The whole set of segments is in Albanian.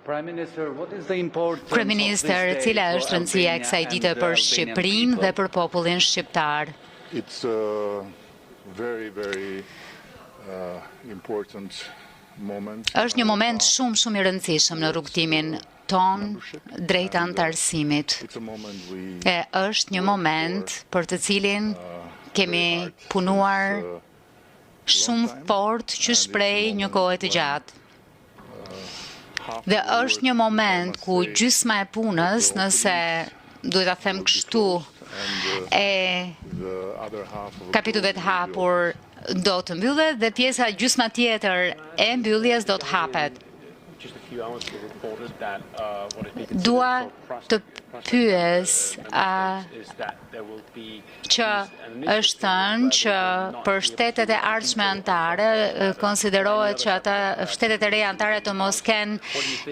Kryeministër, cila është rëndësia e kësaj dite për Shqipërinë dhe për popullin shqiptar? It's a very important moment. Është një moment shumë i rëndësishëm në rrugtimin ton drejt antarësimit. Është një moment për të cilin kemi punuar shumë fort që shpreh një kohë të gjatë. Dhe është një moment ku gjysma e punës, nëse duhet ta them kështu, e kapitujve të hapur do të mbyllet dhe pjesa gjysma tjetër e mbylljes do të hapet. Dua të pyes që është thënë që për shtetet e ardhshme anëtare konsiderohet që ata shtetet e reja anëtare të mos kenë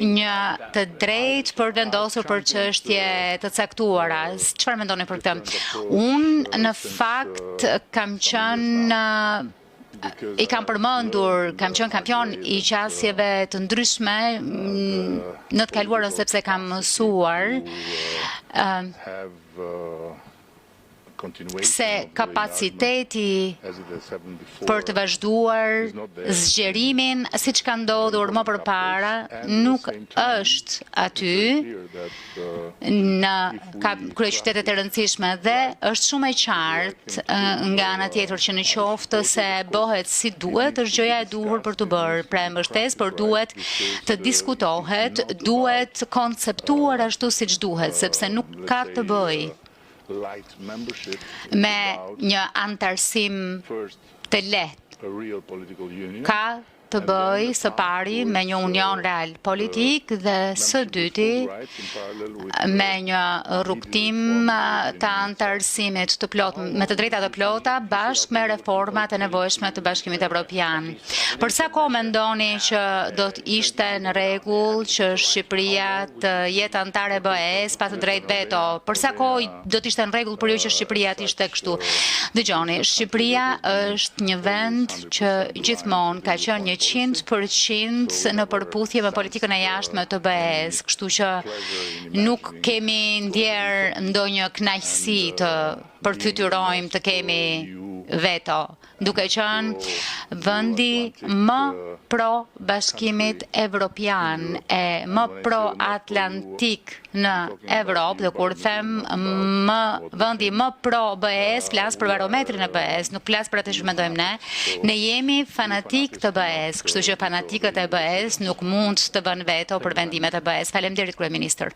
një të drejtë për vendosur për çështje të caktuara. Çfarë mendoni për këtë? Unë në fakt kam qenë kampion i qasjeve të ndryshme në të kaluarën sepse kam mësuar se kapaciteti për të vazhduar zgjerimin, siç ka ndodhur më përpara, nuk është aty në kryeqytetet e rëndësishme dhe është shumë e qartë nga ana tjetër që në qoftë se bëhet si duhet, është gjëja e duhur për të bërë. Pra e mbështes, por duhet të diskutohet, duhet konceptuar ashtu siç duhet, sepse nuk ka të bëjë me një antarësim të lehtë. Ka të bëjë së pari me një union real politik dhe së dyti me një rrugtim të antarësimit të plot me të drejta të plota bashkë me reformat e nevojshme të Bashkimit Evropian. Për sa kohë mendoni që do të ishte në rregull që Shqipëria të jetë antare e BE-s pa të drejtë veto? Për sa kohë do të ishte në rregull për ju që Shqipëria të ishte kështu? Dëgjoni, Shqipëria është një vend që gjithmonë ka qenë 100% në përputhje me politikën e jashtme të BE-s, kështu që nuk kemi ndjerë ndonjë kënaqësi të përfytyrojmë të kemi veto, duke qenë vendi më pro Bashkimit Evropian e më pro Atlantik në Evropë, dhe kur them vendi më pro BE-s, flas për barometrin e BE-s, nuk flas për atë që mendojmë ne jemi fanatik të BE-s, kështu që fanatikët e BE-s nuk mund të bënë veto për vendimet e BE-s. Faleminderit kryeministër.